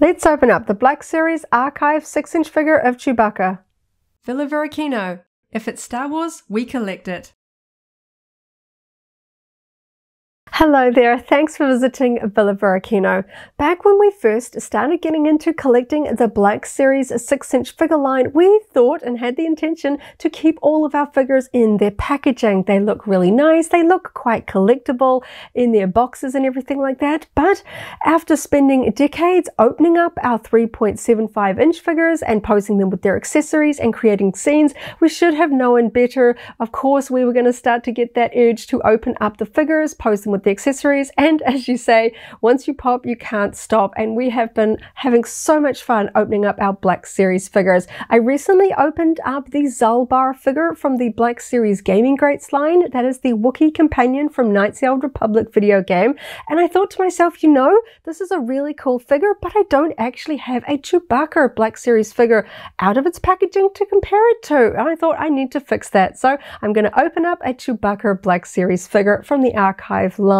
Let's open up the Black Series Archive 6-inch figure of Chewbacca. Varykino. If it's Star Wars, we collect it. Hello there, thanks for visiting Varykino. Back when we first started getting into collecting the Black Series 6-inch figure line, we thought and had the intention to keep all of our figures in their packaging. They look really nice, they look quite collectible in their boxes and everything like that, but after spending decades opening up our 3.75-inch figures and posing them with their accessories and creating scenes, we should have known better. Of course, we were going to start to get that urge to open up the figures, pose them with the accessories, and as you say, once you pop, you can't stop. And we have been having so much fun opening up our Black Series figures. I recently opened up the Zalbar figure from the Black Series Gaming Greats line. That is the Wookiee companion from Knights of the Old Republic video game. And I thought to myself, you know, this is a really cool figure, but I don't actually have a Chewbacca Black Series figure out of its packaging to compare it to. And I thought I need to fix that. So I'm going to open up a Chewbacca Black Series figure from the archive line.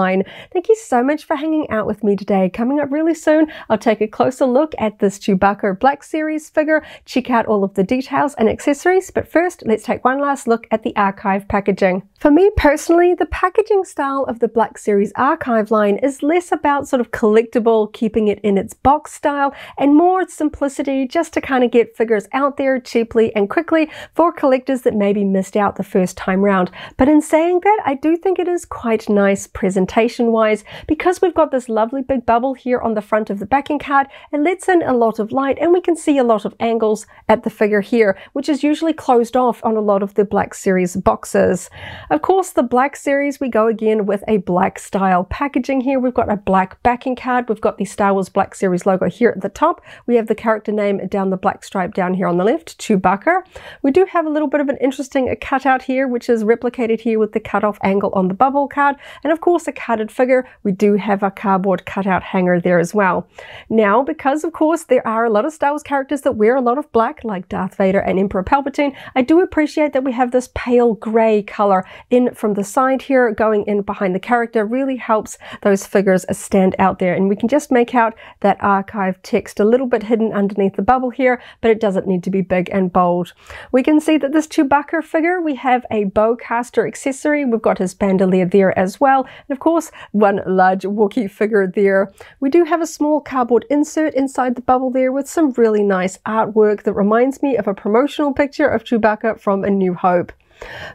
Thank you so much for hanging out with me today. Coming up really soon, I'll take a closer look at this Chewbacca Black Series figure, check out all of the details and accessories, but first let's take one last look at the archive packaging. For me personally, the packaging style of the Black Series archive line is less about sort of collectible, keeping it in its box style, and more simplicity, just to kind of get figures out there cheaply and quickly for collectors that maybe missed out the first time round. But in saying that, I do think it is quite nice presentation wise, because we've got this lovely big bubble here on the front of the backing card. It lets in a lot of light and we can see a lot of angles at the figure here, which is usually closed off on a lot of the Black Series boxes. Of course, the Black Series, we go again with a black style packaging here. We've got a black backing card. We've got the Star Wars Black Series logo here at the top. We have the character name down the black stripe down here on the left, Chewbacca. We do have a little bit of an interesting cutout here, which is replicated here with the cutoff angle on the bubble card. And of course, a carded figure, we do have a cardboard cutout hanger there as well. Now, because of course there are a lot of Star Wars characters that wear a lot of black, like Darth Vader and Emperor Palpatine, I do appreciate that we have this pale grey color in from the side here, going in behind the character. Really helps those figures stand out there, and we can just make out that archive text a little bit hidden underneath the bubble here, but it doesn't need to be big and bold. We can see that this Chewbacca figure, we have a bowcaster accessory. We've got his bandolier there as well, and of course one large Wookiee figure there. We do have a small cardboard insert inside the bubble there with some really nice artwork that reminds me of a promotional picture of Chewbacca from A New Hope.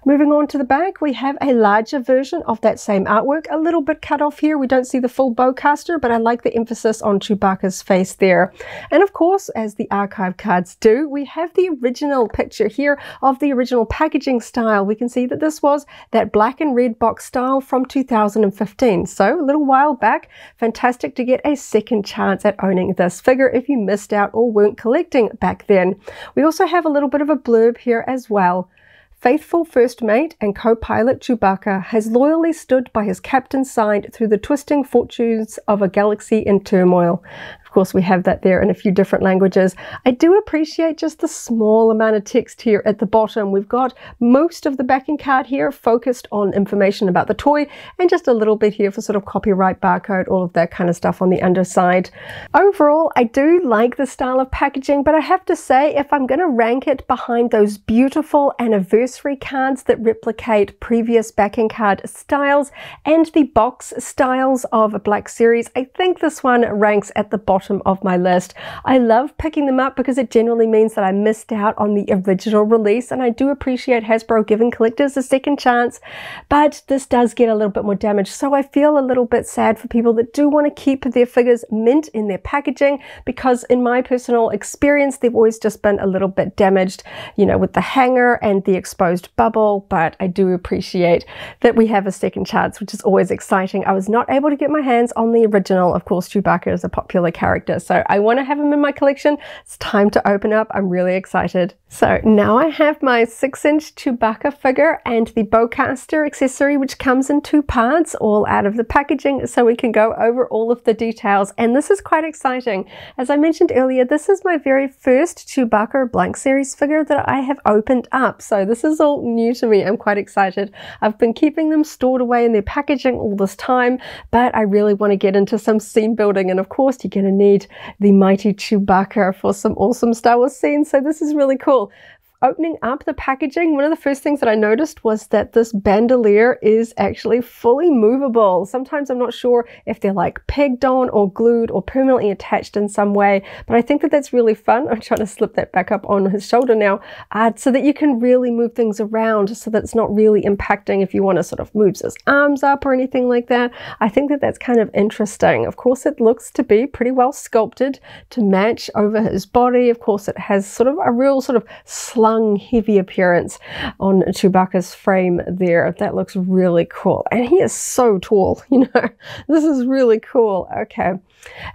Moving on to the back, we have a larger version of that same artwork, a little bit cut off here. We don't see the full bowcaster, but I like the emphasis on Chewbacca's face there. And of course, as the archive cards do, we have the original picture here of the original packaging style. We can see that this was that black and red box style from 2015. So a little while back. Fantastic to get a second chance at owning this figure if you missed out or weren't collecting back then. We also have a little bit of a blurb here as well. Faithful first mate and co-pilot Chewbacca has loyally stood by his captain's side through the twisting fortunes of a galaxy in turmoil. Of course, we have that there in a few different languages. I do appreciate just the small amount of text here at the bottom. We've got most of the backing card here focused on information about the toy, and just a little bit here for sort of copyright, barcode, all of that kind of stuff on the underside. Overall, I do like the style of packaging, but I have to say, if I'm going to rank it behind those beautiful anniversary cards that replicate previous backing card styles and the box styles of a Black Series, I think this one ranks at the bottom of my list. I love picking them up because it generally means that I missed out on the original release, and I do appreciate Hasbro giving collectors a second chance, but this does get a little bit more damaged, so I feel a little bit sad for people that do want to keep their figures mint in their packaging, because in my personal experience they've always just been a little bit damaged, you know, with the hanger and the exposed bubble. But I do appreciate that we have a second chance, which is always exciting. I was not able to get my hands on the original. Of course, Chewbacca is a popular character, so I want to have him in my collection. It's time to open up. I'm really excited. So now I have my 6-inch Chewbacca figure and the bowcaster accessory, which comes in 2 parts, all out of the packaging, so we can go over all of the details. And this is quite exciting. As I mentioned earlier, this is my very first Chewbacca Black Series figure that I have opened up, so this is all new to me. I'm quite excited. I've been keeping them stored away in their packaging all this time, but I really want to get into some scene building, and of course you're going to need the mighty Chewbacca for some awesome Star Wars scenes. So this is really cool. Opening up the packaging, one of the first things that I noticed was that this bandolier is actually fully movable. Sometimes I'm not sure if they're like pegged on or glued or permanently attached in some way, but I think that that's really fun. I'm trying to slip that back up on his shoulder now, so that you can really move things around, so that it's not really impacting if you want to sort of move his arms up or anything like that. I think that that's kind of interesting. Of course, it looks to be pretty well sculpted to match over his body. Of course, it has sort of a real sort of slung heavy appearance on Chewbacca's frame there. That looks really cool, and he is so tall, you know. This is really cool. Okay,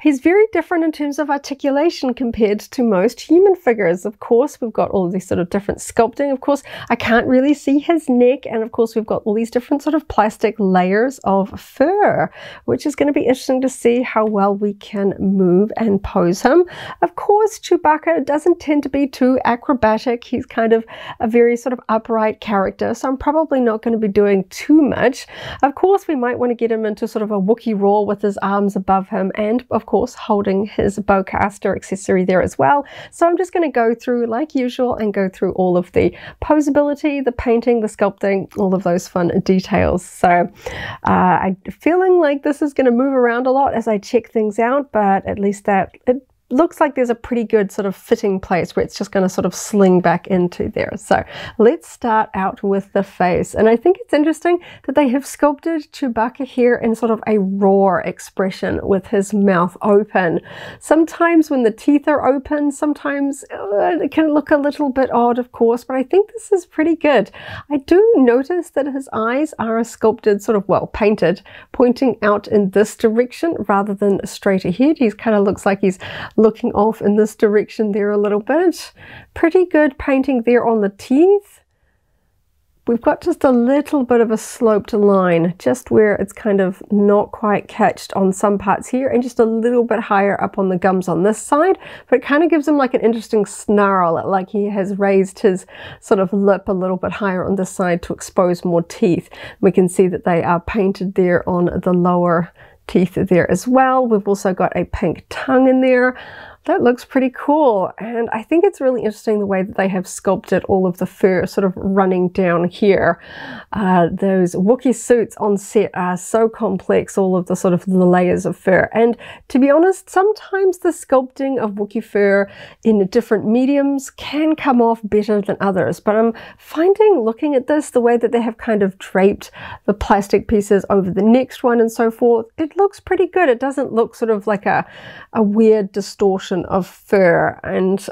he's very different in terms of articulation compared to most human figures. Of course, we've got all of these sort of different sculpting. Of course, I can't really see his neck, and of course we've got all these different sort of plastic layers of fur, which is going to be interesting to see how well we can move and pose him. Of course, Chewbacca doesn't tend to be too acrobatic. He's kind of a very sort of upright character, so I'm probably not going to be doing too much. Of course, we might want to get him into sort of a Wookiee roar with his arms above him, and of course holding his bowcaster accessory there as well. So I'm just going to go through like usual and go through all of the posability, the painting, the sculpting, all of those fun details. So I'm feeling like this is going to move around a lot as I check things out, but at least that it looks like there's a pretty good sort of fitting place where it's just going to sort of sling back into there. So let's start out with the face. And I think it's interesting that they have sculpted Chewbacca here in sort of a roar expression with his mouth open. Sometimes when the teeth are open, sometimes it can look a little bit odd, of course, but I think this is pretty good. I do notice that his eyes are sculpted sort of, well, painted, pointing out in this direction rather than straight ahead. He kind of looks like he's looking off in this direction there a little bit. Pretty good painting there on the teeth. We've got just a little bit of a sloped line just where it's kind of not quite catched on some parts here, and just a little bit higher up on the gums on this side, but it kind of gives him like an interesting snarl, like he has raised his sort of lip a little bit higher on this side to expose more teeth. We can see that they are painted there on the lower teeth there as well. We've also got a pink tongue in there. That looks pretty cool, and I think it's really interesting the way that they have sculpted all of the fur sort of running down here. Those Wookiee suits on set are so complex, all of the sort of the layers of fur, and to be honest, sometimes the sculpting of Wookiee fur in different mediums can come off better than others, but I'm finding, looking at this, the way that they have kind of draped the plastic pieces over the next one and so forth, it looks pretty good. It doesn't look sort of like a weird distortion of fur, and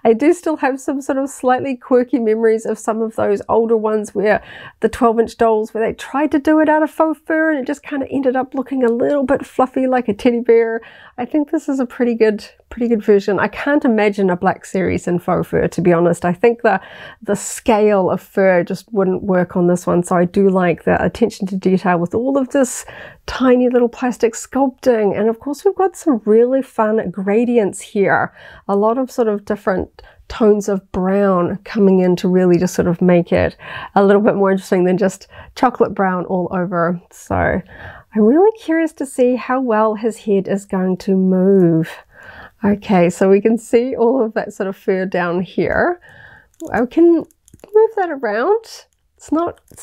I do still have some sort of slightly quirky memories of some of those older ones where the 12-inch dolls, where they tried to do it out of faux fur and it just kind of ended up looking a little bit fluffy like a teddy bear. I think this is a pretty good version. I can't imagine a black series in faux fur, to be honest. I think the scale of fur just wouldn't work on this one, so I do like the attention to detail with all of this tiny little plastic sculpting. And of course we've got some really fun gradients here, a lot of sort of different tones of brown coming in to really just sort of make it a little bit more interesting than just chocolate brown all over. So I'm really curious to see how well his head is going to move. Okay, so we can see all of that sort of fur down here. I can move that around. It's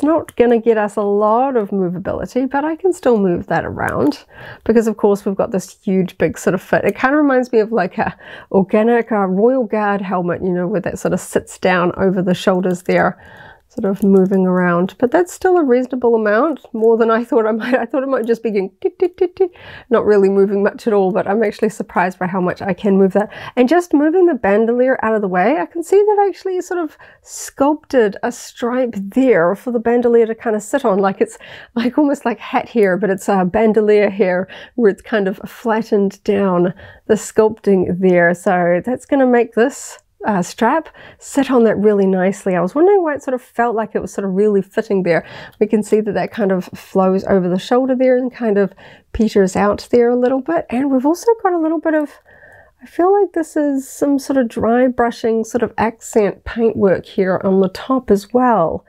not going to get us a lot of movability, but I can still move that around because of course we've got this huge big sort of fit. It kind of reminds me of like a organic Royal Guard helmet, you know, where that sort of sits down over the shoulders there, sort of moving around. But that's still a reasonable amount, more than I thought I might. I thought it might just be getting not really moving much at all, but I'm actually surprised by how much I can move that. And just moving the bandolier out of the way, I can see they've actually sort of sculpted a stripe there for the bandolier to kind of sit on, like it's like almost like hat hair, but it's a bandolier hair where it's kind of flattened down the sculpting there. So that's going to make this strap sit on that really nicely. I was wondering why it sort of felt like it was sort of really fitting there. We can see that that kind of flows over the shoulder there and kind of peters out there a little bit. And we've also got a little bit of, I feel like this is some sort of dry brushing sort of accent paintwork here on the top as well.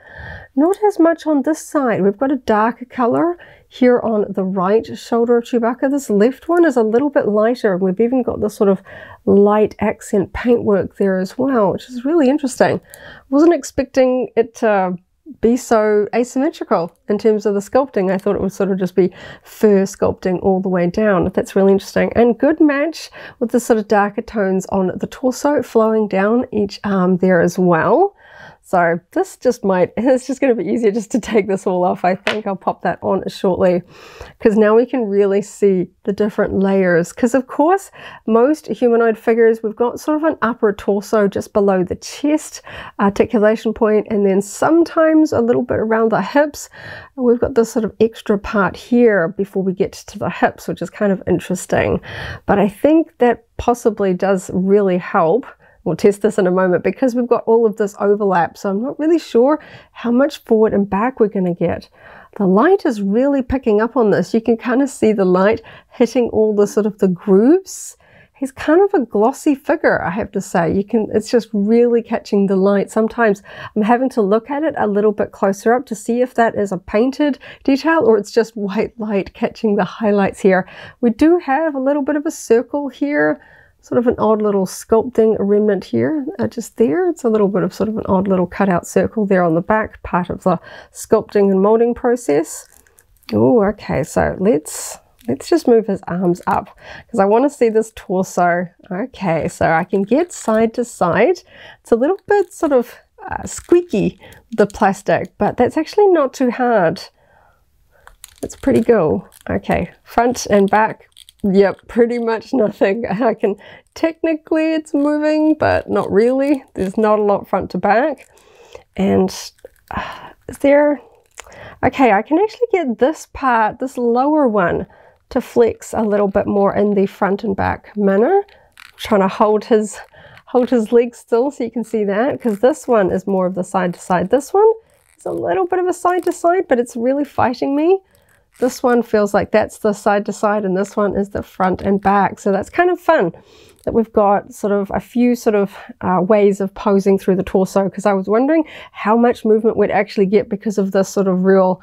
Not as much on this side. We've got a darker color here on the right shoulder of Chewbacca. This left one is a little bit lighter. We've even got this sort of light accent paintwork there as well, which is really interesting. Wasn't expecting it to be so asymmetrical in terms of the sculpting. I thought it would sort of just be fur sculpting all the way down. That's really interesting, and good match with the sort of darker tones on the torso flowing down each arm there as well. So this just it's just going to be easier just to take this all off. I think I'll pop that on shortly, because now we can really see the different layers. Because of course, most humanoid figures, we've got sort of an upper torso just below the chest articulation point, and then sometimes a little bit around the hips. We've got this sort of extra part here before we get to the hips, which is kind of interesting. But I think that possibly does really help. We'll test this in a moment, because we've got all of this overlap, so I'm not really sure how much forward and back we're going to get. The light is really picking up on this. You can kind of see the light hitting all the sort of the grooves. He's kind of a glossy figure, I have to say. It's just really catching the light. Sometimes I'm having to look at it a little bit closer up to see if that is a painted detail or it's just white light catching the highlights here. We do have a little bit of a circle here, sort of an odd little sculpting remnant here, just there. It's a little bit of sort of an odd little cutout circle there on the back, part of the sculpting and molding process. Oh, okay, so let's just move his arms up, because I want to see this torso. Okay, so I can get side to side. It's a little bit sort of squeaky, the plastic, but that's actually not too hard. It's pretty cool. Okay, front and back. Yep, pretty much nothing. I can, technically it's moving, but not really. There's not a lot front to back. And is there, okay, I can actually get this part, this lower one, to flex a little bit more in the front and back manner. I'm trying to hold his legs still so you can see that, because this one is more of the side to side. This one is a little bit of a side to side, but it's really fighting me. This one feels like that's the side to side, and this one is the front and back. So that's kind of fun that we've got sort of a few sort of ways of posing through the torso, because I was wondering how much movement we'd actually get because of this sort of real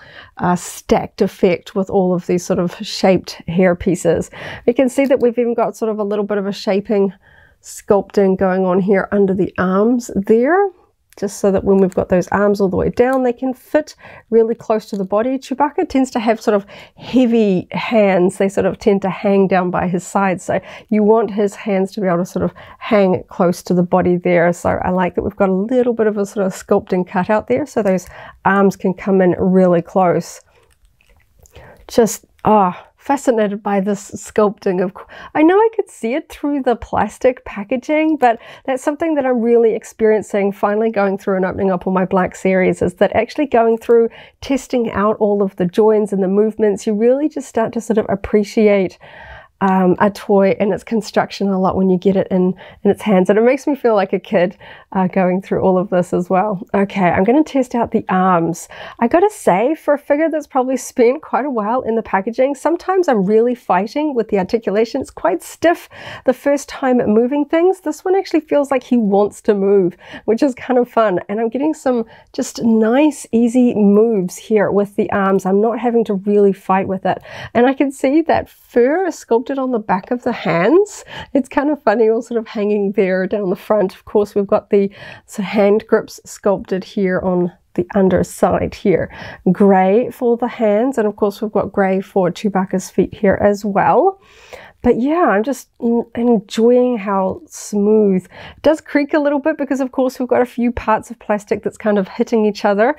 stacked effect with all of these sort of shaped hair pieces. You can see that we've even got sort of a little bit of a shaping sculpting going on here under the arms there, just so that when we've got those arms all the way down, they can fit really close to the body. Chewbacca tends to have sort of heavy hands. They sort of tend to hang down by his sides. So you want his hands to be able to sort of hang close to the body there. So I like that we've got a little bit of a sort of sculpting cutout there, so those arms can come in really close. Just, fascinated by this sculpting. I know I could see it through the plastic packaging, but that's something that I'm really experiencing finally going through and opening up all my Black series, is that actually going through, testing out all of the joins and the movements, you really just start to sort of appreciate a toy and its construction a lot when you get it in its hands. And it makes me feel like a kid going through all of this as well. Okay, I'm going to test out the arms. I gotta say, for a figure that's probably spent quite a while in the packaging, sometimes I'm really fighting with the articulation. It's quite stiff the first time at moving things. This one actually feels like he wants to move, which is kind of fun. And I'm getting some just nice, easy moves here with the arms. I'm not having to really fight with it. And I can see that fur sculpted on the back of the hands. It's kind of funny, all sort of hanging there down the front. Of course, we've got the hand grips sculpted here on the underside here. Gray for the hands, and of course we've got gray for Chewbacca's feet here as well. But yeah, I'm just enjoying how smooth. It does creak a little bit because of course we've got a few parts of plastic that's kind of hitting each other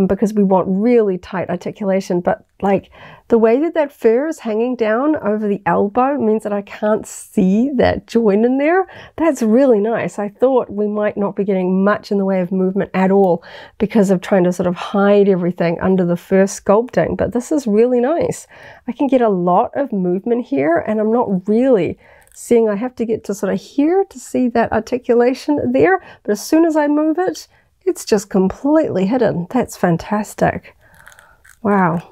because we want really tight articulation. But like the way that that fur is hanging down over the elbow means that I can't see that joint in there. That's really nice. I thought we might not be getting much in the way of movement at all because of trying to sort of hide everything under the fur sculpting, but this is really nice. I can get a lot of movement here, and I'm not really seeing, I have to get to sort of here to see that articulation there, but as soon as I move it, it's just completely hidden. That's fantastic. Wow.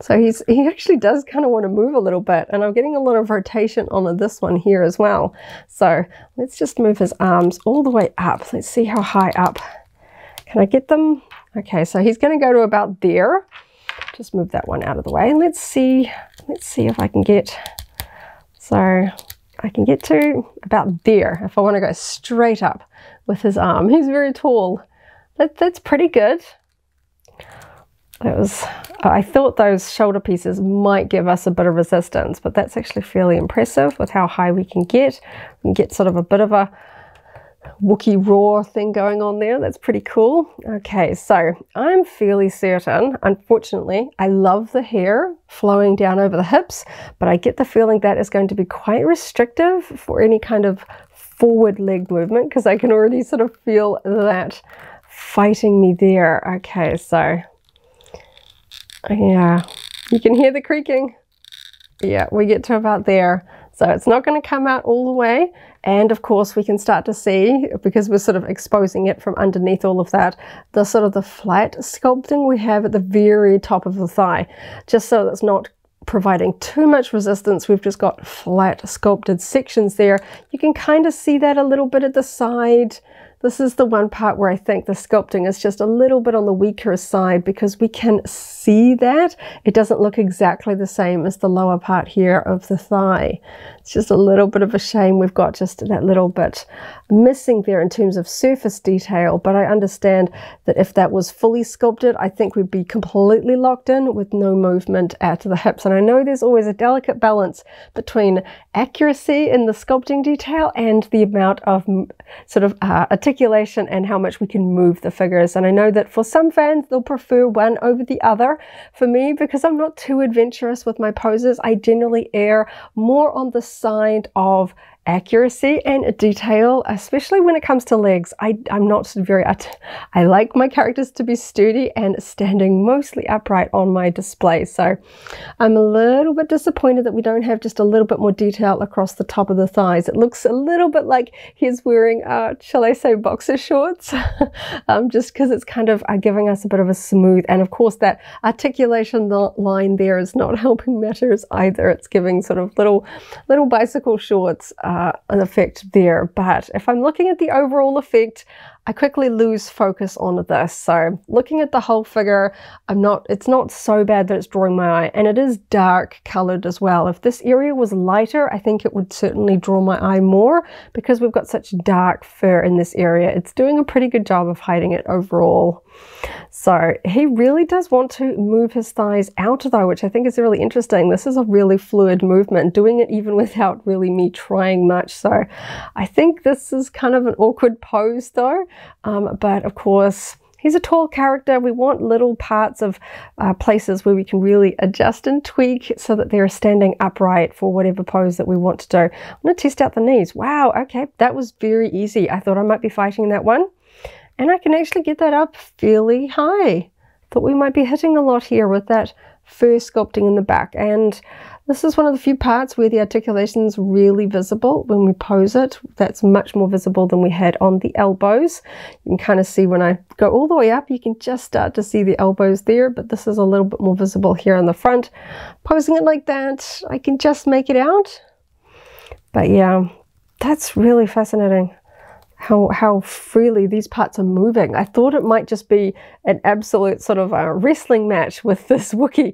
So he actually does kind of want to move a little bit, and I'm getting a lot of rotation on this one here as well. So let's just move his arms all the way up. Let's see how high up. Can I get them? Okay, so he's going to go to about there. just move that one out of the way. Let's see if I can get, so I can get to about there if I want to go straight up with his arm. He's very tall. That's pretty good. I thought those shoulder pieces might give us a bit of resistance, but that's actually fairly impressive with how high we can get. We can get sort of a bit of a Wookiee roar thing going on there. That's pretty cool. Okay, so I'm fairly certain, unfortunately, I love the hair flowing down over the hips, but I get the feeling that is going to be quite restrictive for any kind of forward leg movement, because I can already sort of feel that fighting me there. Okay, so yeah, you can hear the creaking. Yeah, we get to about there. So it's not going to come out all the way. And of course we can start to see, because we're sort of exposing it from underneath all of that, the sort of the flat sculpting we have at the very top of the thigh. Just so it's not providing too much resistance, we've just got flat sculpted sections there. You can kind of see that a little bit at the side. This is the one part where I think the sculpting is just a little bit on the weaker side, because we can see that. It doesn't look exactly the same as the lower part here of the thigh. It's just a little bit of a shame we've got just that little bit missing there in terms of surface detail, but I understand that if that was fully sculpted, I think we'd be completely locked in with no movement at the hips. And I know there's always a delicate balance between accuracy in the sculpting detail and the amount of sort of articulation and how much we can move the figures. And I know that for some fans, they'll prefer one over the other. For me, because I'm not too adventurous with my poses, I generally err more on the side of accuracy and detail, especially when it comes to legs. I'm not very, I like my characters to be sturdy and standing mostly upright on my display. So I'm a little bit disappointed that we don't have just a little bit more detail across the top of the thighs. It looks a little bit like he's wearing, shall I say, boxer shorts, just because it's kind of giving us a bit of a smooth, and of course that articulation line there is not helping matters either. It's giving sort of little bicycle shorts an effect there. But if I'm looking at the overall effect, I quickly lose focus on this. So looking at the whole figure, it's not so bad that it's drawing my eye, and it is dark colored as well. If this area was lighter, I think it would certainly draw my eye more, because we've got such dark fur in this area. It's doing a pretty good job of hiding it overall. So he really does want to move his thighs out though, which I think is really interesting. This is a really fluid movement, doing it even without really me trying much. So I think this is kind of an awkward pose though. But of course, he's a tall character. We want little parts of places where we can really adjust and tweak so that they're standing upright for whatever pose that we want to do. I'm going to test out the knees. Wow, okay, that was very easy. I thought I might be fighting that one. And I can actually get that up fairly high. Thought we might be hitting a lot here with that fur sculpting in the back. And this is one of the few parts where the articulation is really visible when we pose it. That's much more visible than we had on the elbows. You can kind of see when I go all the way up, you can just start to see the elbows there, but this is a little bit more visible here on the front. Posing it like that, I can just make it out. But yeah, that's really fascinating. How freely these parts are moving. I thought it might just be an absolute sort of a wrestling match with this Wookiee,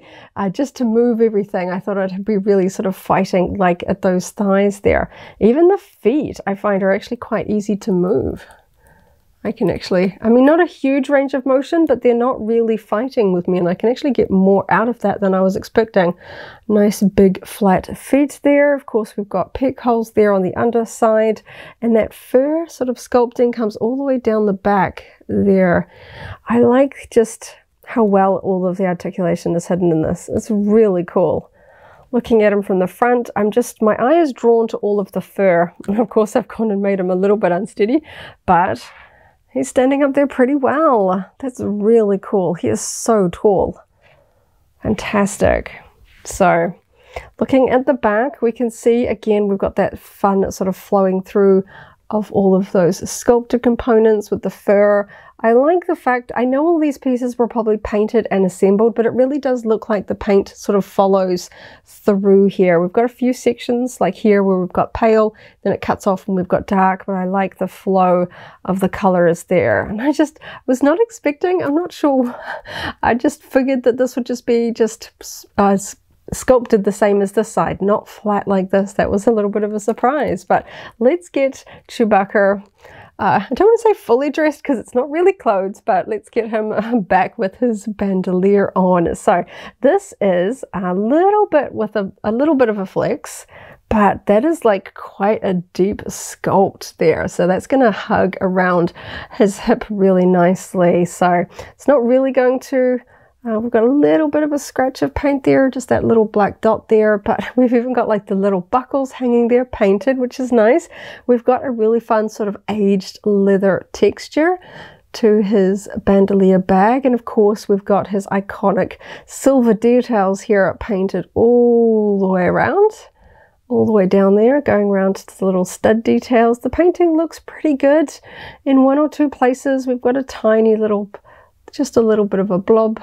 just to move everything. I thought I'd be really sort of fighting like at those thighs there. Even the feet I find are actually quite easy to move. I can actually, I mean, not a huge range of motion, but they're not really fighting with me, and I can actually get more out of that than I was expecting. Nice big flat feet there. Of course, we've got pec holes there on the underside, and that fur sort of sculpting comes all the way down the back there. I like just how well all of the articulation is hidden in this. It's really cool. Looking at him from the front, my eye is drawn to all of the fur. And of course, I've gone and made him a little bit unsteady, but he's standing up there pretty well. That's really cool. He is so tall. Fantastic. So looking at the back, we can see again, we've got that fun sort of flowing through of all of those sculpted components with the fur. I like the fact, I know all these pieces were probably painted and assembled, but it really does look like the paint sort of follows through here. We've got a few sections like here where we've got pale, then it cuts off and we've got dark, but I like the flow of the colors there. And I just was not expecting, I'm not sure, I just figured that this would just be sculpted the same as this side, not flat like this. That was a little bit of a surprise, but let's get Chewbacca, I don't want to say fully dressed because it's not really clothes, but let's get him back with his bandolier on. So this is a little bit with a little bit of a flex, but that is like quite a deep sculpt there. So that's going to hug around his hip really nicely. So it's not really going to, we've got a little bit of a scratch of paint there, just that little black dot there, but we've even got like the little buckles hanging there painted, which is nice. We've got a really fun sort of aged leather texture to his bandolier bag, and of course we've got his iconic silver details here painted all the way around, all the way down there, going around to the little stud details. The painting looks pretty good. In one or two places we've got a tiny little, just a little bit of a blob,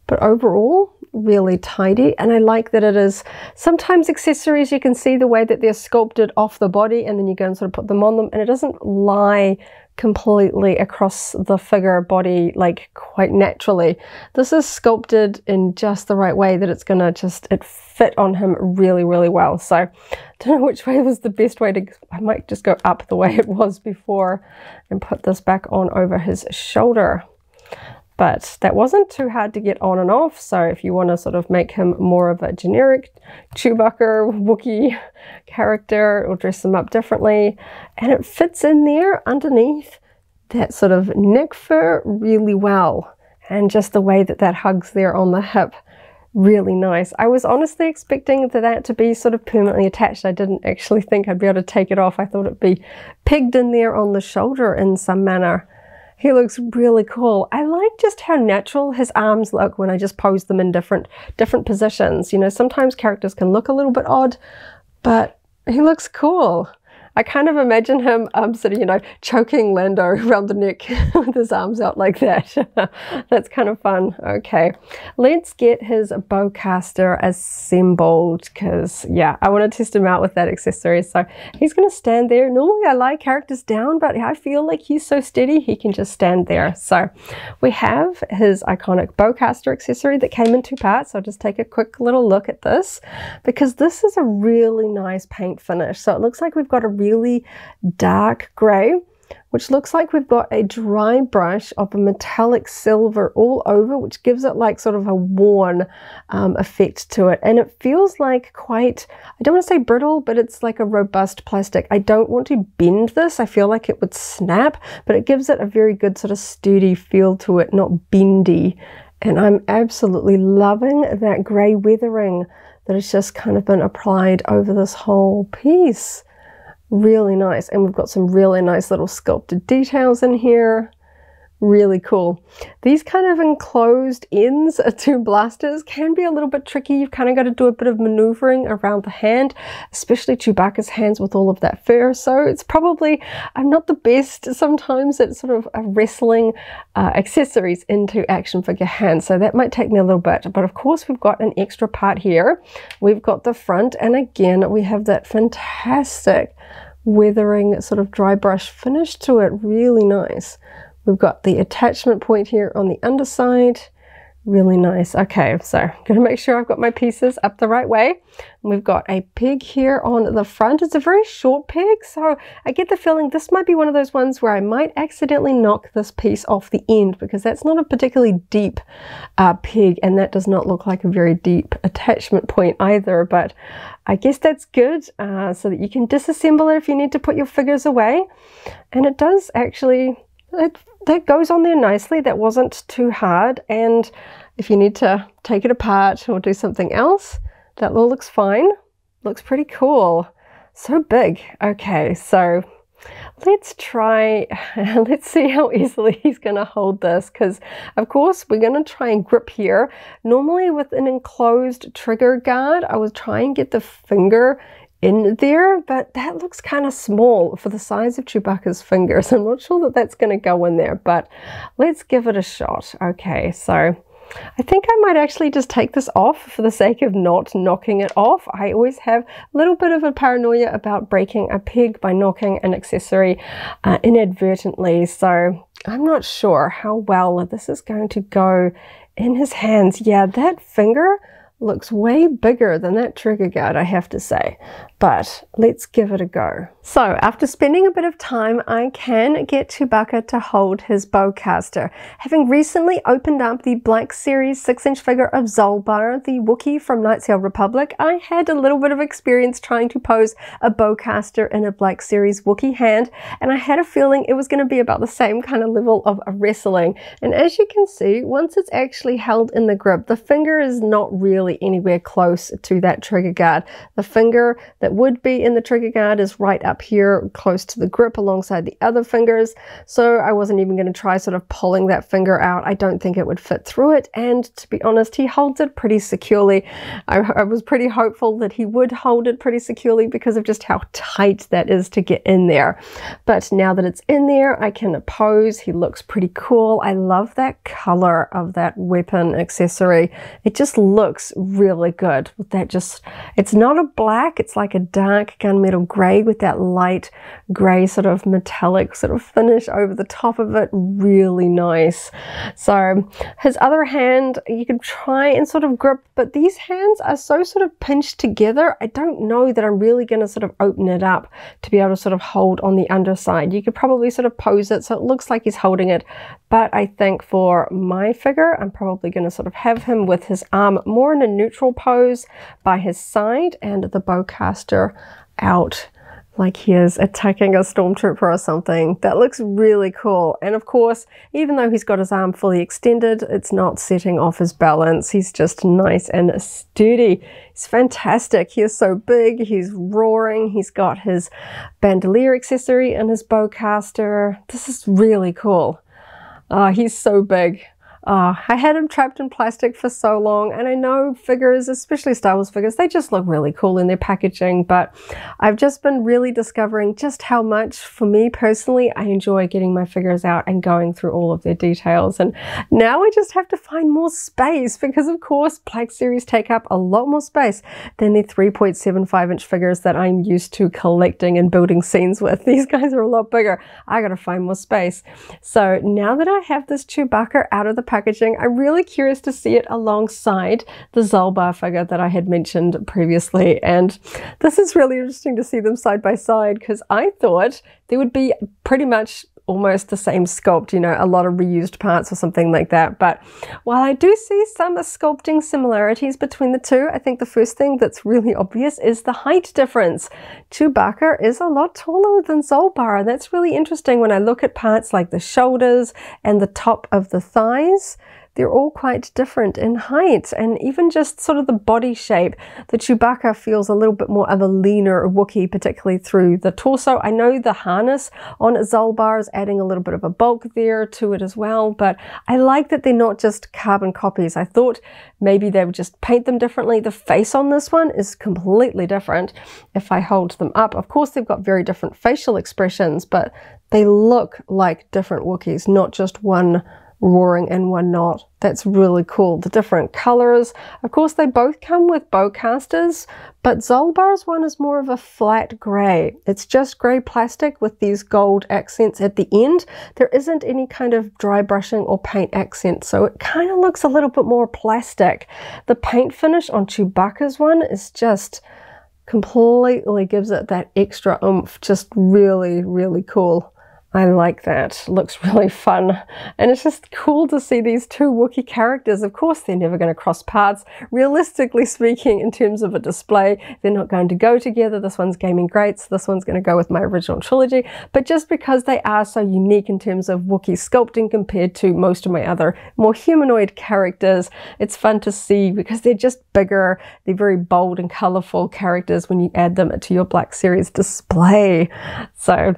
but overall really tidy. And I like that it is, sometimes accessories you can see the way that they're sculpted off the body and then you go and sort of put them on them and it doesn't lie completely across the figure body like quite naturally. This is sculpted in just the right way that it's gonna just, it fit on him really, really well. So I don't know which way was the best way to, I might just go up the way it was before and put this back on over his shoulder. But that wasn't too hard to get on and off, so if you want to sort of make him more of a generic Chewbacca Wookiee character or dress him up differently, and it fits in there underneath that sort of neck fur really well, and just the way that that hugs there on the hip, really nice. I was honestly expecting that to be sort of permanently attached. I didn't actually think I'd be able to take it off. I thought it'd be pegged in there on the shoulder in some manner. He looks really cool. I like just how natural his arms look when I just pose them in different positions. You know, sometimes characters can look a little bit odd, but he looks cool. I kind of imagine him sort of, you know, choking Lando around the neck with his arms out like that. That's kind of fun. Okay, let's get his bowcaster assembled because, yeah, I want to test him out with that accessory. So he's going to stand there. Normally I lie characters down, but I feel like he's so steady, he can just stand there. So we have his iconic bowcaster accessory that came in two parts. I'll just take a quick little look at this because this is a really nice paint finish. So it looks like we've got a really dark gray, which looks like we've got a dry brush of a metallic silver all over, which gives it like sort of a worn effect to it. And it feels like quite, I don't want to say brittle, but it's like a robust plastic. I don't want to bend this. I feel like it would snap, but it gives it a very good sort of sturdy feel to it, not bendy. And I'm absolutely loving that gray weathering that has just kind of been applied over this whole piece. Really nice. And we've got some really nice little sculpted details in here. Really cool. These kind of enclosed ends to blasters can be a little bit tricky. You've kind of got to do a bit of maneuvering around the hand, especially Chewbacca's hands with all of that fur. So it's probably, I'm not the best sometimes at sort of wrestling accessories into action figure hands. So that might take me a little bit. But of course we've got an extra part here. We've got the front, and again we have that fantastic weathering sort of dry brush finish to it. Really nice. We've got the attachment point here on the underside. Really nice. Okay, so I'm going to make sure I've got my pieces up the right way. And we've got a peg here on the front. It's a very short peg, so I get the feeling this might be one of those ones where I might accidentally knock this piece off the end because that's not a particularly deep peg, and that does not look like a very deep attachment point either, but I guess that's good so that you can disassemble it if you need to put your figures away. And it does actually, that goes on there nicely. That wasn't too hard, and if you need to take it apart or do something else, that all looks fine. Looks pretty cool. So big. Okay, so let's try, let's see how easily he's going to hold this, because of course we're going to try and grip here. Normally with an enclosed trigger guard, I would try and get the finger in there, but that looks kind of small for the size of Chewbacca's fingers. I'm not sure that that's going to go in there, but let's give it a shot. Okay, so I think I might actually just take this off for the sake of not knocking it off. I always have a little bit of a paranoia about breaking a peg by knocking an accessory inadvertently, so I'm not sure how well this is going to go in his hands. Yeah, that finger looks way bigger than that trigger guard, I have to say, but let's give it a go. So after spending a bit of time, I can get Chewbacca to hold his bowcaster. Having recently opened up the Black Series 6-inch figure of Zolbar, the Wookiee from Knights of the Old Republic, I had a little bit of experience trying to pose a bowcaster in a Black Series Wookiee hand, and I had a feeling it was going to be about the same kind of level of wrestling. And as you can see, once it's actually held in the grip, the finger is not really anywhere close to that trigger guard. The finger that would be in the trigger guard is right up here close to the grip alongside the other fingers, so I wasn't even going to try sort of pulling that finger out. I don't think it would fit through it, and to be honest, he holds it pretty securely. I was pretty hopeful that he would hold it pretty securely because of just how tight that is to get in there. But now that it's in there, I can pose. He looks pretty cool. I love that color of that weapon accessory. It just looks really good with that. Just, it's not a black, it's like a dark gunmetal gray with that light gray sort of metallic sort of finish over the top of it. Really nice. So his other hand you can try and sort of grip, but these hands are so sort of pinched together, I don't know that I'm really going to sort of open it up to be able to sort of hold on the underside. You could probably sort of pose it so it looks like he's holding it, but I think for my figure I'm probably going to sort of have him with his arm more in a neutral pose by his side and the bowcaster out like he is attacking a stormtrooper or something. That looks really cool. And of course, even though he's got his arm fully extended, it's not setting off his balance. He's just nice and sturdy. He's fantastic. He is so big. He's roaring. He's got his bandolier accessory and his bowcaster. This is really cool. He's so big. I had him trapped in plastic for so long, and I know figures, especially Star Wars figures, they just look really cool in their packaging, but I've just been really discovering just how much, for me personally, I enjoy getting my figures out and going through all of their details. And now I just have to find more space because, of course, Black Series take up a lot more space than the 3.75-inch figures that I'm used to collecting and building scenes with. These guys are a lot bigger. I gotta find more space. So now that I have this Chewbacca out of the packaging, I'm really curious to see it alongside the Zolbar figure that I had mentioned previously, and this is really interesting to see them side by side because I thought they would be pretty much almost the same sculpt, you know, a lot of reused parts or something like that. But while I do see some sculpting similarities between the two, I think the first thing that's really obvious is the height difference. Chewbacca is a lot taller than Zolbar, and that's really interesting when I look at parts like the shoulders and the top of the thighs. They're all quite different in height, and even just sort of the body shape. The Chewbacca feels a little bit more of a leaner Wookiee, particularly through the torso. I know the harness on Zolbar is adding a little bit of a bulk there to it as well, but I like that they're not just carbon copies. I thought maybe they would just paint them differently. The face on this one is completely different if I hold them up. Of course, they've got very different facial expressions, but they look like different Wookiees, not just one roaring and one not. That's really cool. The different colors. Of course, they both come with bowcasters, but Zolbar's one is more of a flat gray. It's just gray plastic with these gold accents at the end. There isn't any kind of dry brushing or paint accent, so it kind of looks a little bit more plastic. The paint finish on Chewbacca's one is just completely gives it that extra oomph. Just really, really cool. I like that. Looks really fun. And it's just cool to see these two Wookiee characters. Of course, they're never going to cross paths. Realistically speaking, in terms of a display, they're not going to go together. This one's Gaming Greats. This one's going to go with my original trilogy. But just because they are so unique in terms of Wookiee sculpting compared to most of my other more humanoid characters, it's fun to see because they're just bigger. They're very bold and colorful characters when you add them to your Black Series display. So,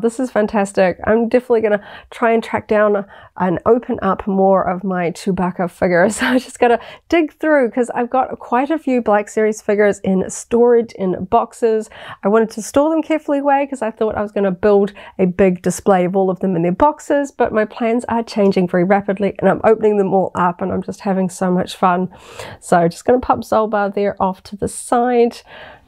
this is fantastic. fantastic. I'm definitely going to try and track down and open up more of my Chewbacca figures. I just got to dig through because I've got quite a few Black Series figures in storage in boxes. I wanted to store them carefully away because I thought I was going to build a big display of all of them in their boxes, but my plans are changing very rapidly and I'm opening them all up and I'm just having so much fun. So just going to pop Zolbar there off to the side.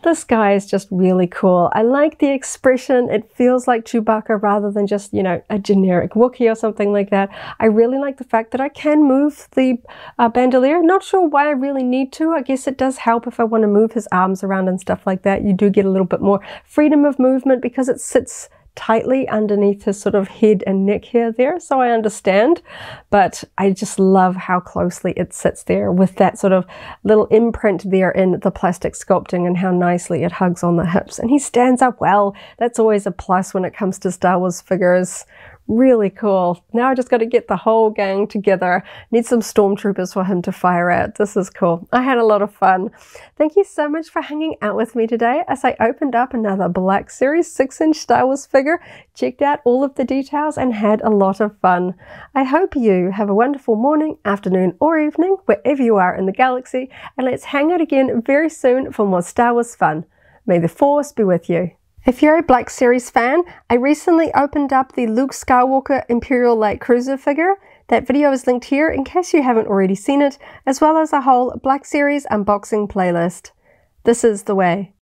This guy is just really cool. I like the expression. It feels like Chewbacca rather than just, you know, a generic Wookiee or something like that. I really like the fact that I can move the bandolier. Not sure why I really need to. I guess it does help if I want to move his arms around and stuff like that. You do get a little bit more freedom of movement because it sits tightly underneath his sort of head and neck hair there, so I understand, but I just love how closely it sits there with that sort of little imprint there in the plastic sculpting and how nicely it hugs on the hips, and he stands up well. That's always a plus when it comes to Star Wars figures. Really cool. Now I just got to get the whole gang together. Need some stormtroopers for him to fire at. This is cool. I had a lot of fun. Thank you so much for hanging out with me today as I opened up another Black Series 6-inch Star Wars figure, checked out all of the details and had a lot of fun. I hope you have a wonderful morning, afternoon or evening wherever you are in the galaxy, and let's hang out again very soon for more Star Wars fun. May the Force be with you. If you're a Black Series fan, I recently opened up the Luke Skywalker Imperial Light Cruiser figure. That video is linked here in case you haven't already seen it, as well as a whole Black Series unboxing playlist. This is the way.